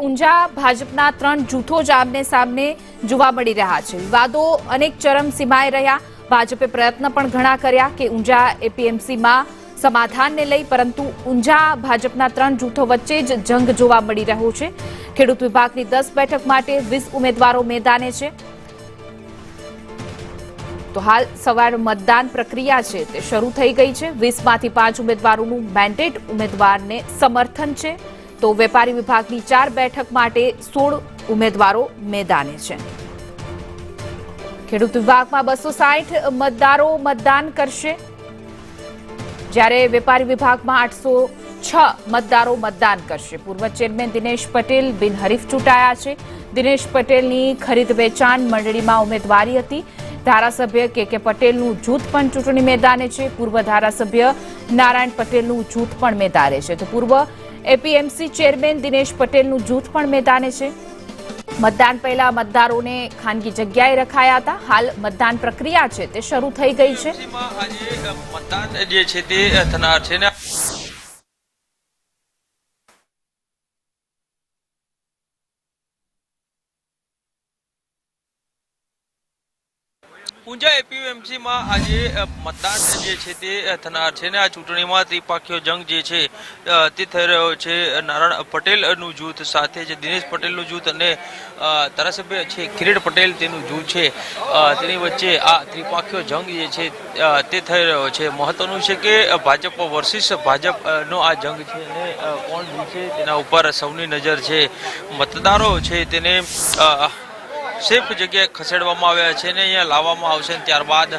ઊંઝા ભાજપના 3 જૂથો આમને સામને જોવા મળી રહ્યા છે। વિવાદો અનેક ચરમસીમાએ રહ્યા। ભાજપે પ્રયત્ન પણ ઘણા કર્યા કે ઊંઝા એપીએમસીમાં સમાધાનને લઈ, પરંતુ ઊંઝા ભાજપના 3 જૂથો વચ્ચે જ જંગ જોવા મળી રહ્યો છે। ખેડૂત વિભાગની 10 બેઠક માટે 20 ઉમેદવારો મેદાને છે। તો હાલ સવાર મતદાન પ્રક્રિયા છે તે શરૂ થઈ ગઈ છે। 20માંથી 5 ઉમેદવારોનું મેન્ડેટ ઉમેદવારને સમર્થન છે। તો વેપારી વિભાગની 4 બેઠક માટે 16 ઉમેદવારો મેદાને છે। ખેડૂત વિભાગમાં 260 મતદારો મતદાન કરશે, જ્યારે વેપારી વિભાગમાં 806 મતદારો મતદાન કરશે। પૂર્વ ચેરમેન દિનેશ પટેલ બિનહરીફ ચૂંટાયા છે। દિનેશ પટેલની ખરીદ વેચાણ મંડળીમાં ઉમેદવારી હતી। ધારાસભ્ય કે પટેલનું જૂથ પણ ચૂંટણી મેદાને છે। પૂર્વ ધારાસભ્ય નારાયણ પટેલનું જૂથ પણ મેદાને છે। તો પૂર્વ એપીએમસી ચેરમેન દિનેશ પટેલનું જૂથ પણ મેદાને છે। મતદાન પહેલા મતદારોને ખાનગી જગ્યાએ રખાયા હતા। હાલ મતદાન પ્રક્રિયા છે તે શરૂ થઈ ગઈ છે। મતદાન જે છે તે થનાર છે ને ઊંઝા એપીએમસીમાં આજે મતદાન જે છે તે થનાર છે ને આ ચૂંટણીમાં ત્રિપાખીયો જંગ જે છે તે થઈ રહ્યો છે। નારાયણ પટેલનું જૂથ સાથે જે દિનેશ પટેલનું જૂથ અને ધારાસભ્ય છે કિરીટ પટેલ તેનું જૂથ છે, તેની વચ્ચે આ ત્રિપાખીયો જંગ જે છે તે થઈ રહ્યો છે। મહત્વનું છે કે ભાજપ વર્સિસ ભાજપનો આ જંગ છે અને કોણ જીતશે તેના ઉપર સૌની નજર છે। મતદારો છે તેને સેફ જગ્યાએ ખસેડવામાં આવ્યા છે ને અહીંયા લાવવામાં આવશે। ત્યારબાદ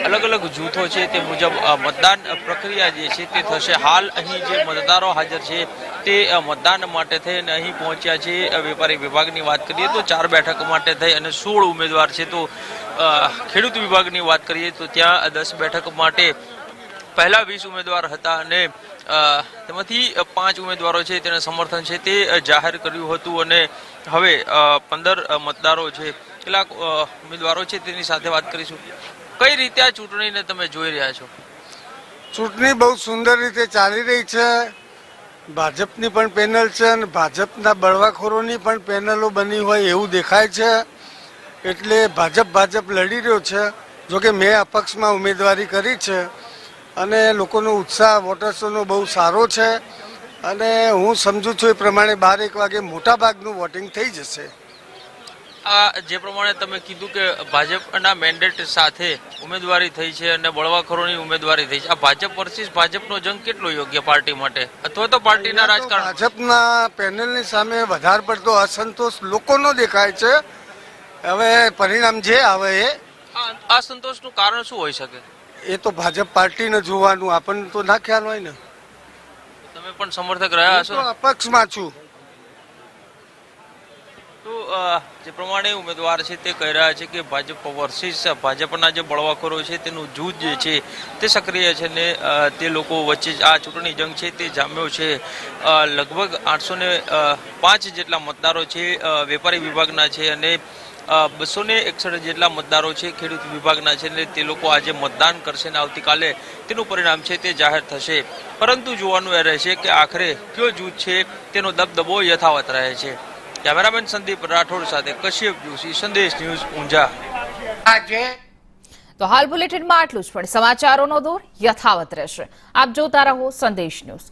અલગ અલગ જૂથો છે તે મુજબ મતદાન પ્રક્રિયા જે છે તે થશે। હાલ અહીં જે મતદારો હાજર છે તે મતદાન માટે થઈને અહીં પહોંચ્યા છે। વેપારી વિભાગની વાત કરીએ તો 4 બેઠક માટે થઈ અને 16 ઉમેદવાર છે। તો ખેડૂત વિભાગની વાત કરીએ તો ત્યાં 10 બેઠક માટે પહેલા 20 ઉમેદવાર હતા અને તેમાંથી 5 ઉમેદવારો છે તેને સમર્થન છે તે જાહેર કર્યું હતું અને હવે 15 મતદારો છે, કેટલાક ઉમેદવારો છે તેની સાથે વાત કરીશું। કઈ રીતે આ ચૂંટણીને તમે જોઈ રહ્યા છો? ચૂંટણી બહુ સુંદર રીતે ચાલી રહી છે। ભાજપની પણ પેનલ છે અને ભાજપના બળવાખોરોની પણ પેનલો બની હોય એવું દેખાય છે, એટલે ભાજપ લડી રહ્યો છે। જોકે મેં અપક્ષમાં ઉમેદવારી કરી છે અને લોકોનો ઉત્સાહ વોટર્સનો બહુ સારો છે અને હું સમજુ છું એ પ્રમાણે 12-1 વાગે મોટા ભાગનું વોટિંગ થઈ જશે। આ જે પ્રમાણે તમે કીધું કે ભાજપના મેન્ડેટ સાથે ઉમેદવારી થઈ છે અને બળવાખોરોની ઉમેદવારી થઈ છે, આ ભાજપ વર્સિસ ભાજપનો જંગ કેટલો યોગ્ય પાર્ટી માટે અથવા તો પાર્ટીના રાજકારણ? ભાજપના પેનલની સામે વધારે પડતો અસંતોષ લોકોનો દેખાય છે। હવે પરિણામ જે આવે એ અસંતોષનું કારણ શું હોઈ શકે? એ તો ભાજપ પાર્ટીને જોવાનું, આપણને તો ના ખ્યાલ હોય ને। તમે પણ સમર્થક રહ્યા છો? અપક્ષમાં છું। તો જે પ્રમાણે ઉમેદવાર છે તે કહી રહ્યા છે કે ભાજપ વર્સિસ ભાજપના જે બળવાખોરો છે તેનું જૂથ જે છે તે સક્રિય છે ને તે લોકો વચ્ચે આ ચૂંટણી જંગ છે તે જામ્યો છે। લગભગ 805 જેટલા મતદારો છે વેપારી વિભાગના છે અને 261 જેટલા મતદારો છે ખેડૂત વિભાગના છે ને તે લોકો આજે મતદાન કરશે અને આવતીકાલે તેનું પરિણામ છે તે જાહેર થશે। પરંતુ જોવાનું એ રહેશે કે આખરે કયો જૂથ છે તેનો દબદબો યથાવત રહે છે। કેમેરામેન સંદીપ રાઠોડ સાથે કશ્યપ જોશી, સંદેશ ન્યૂઝ, ઊંઝા। તો હાલ બુલેટિનમાં આટલું જ, પણ સમાચારોનો દોર યથાવત રહેશે। આપ જોતા રહો સંદેશ ન્યૂઝ।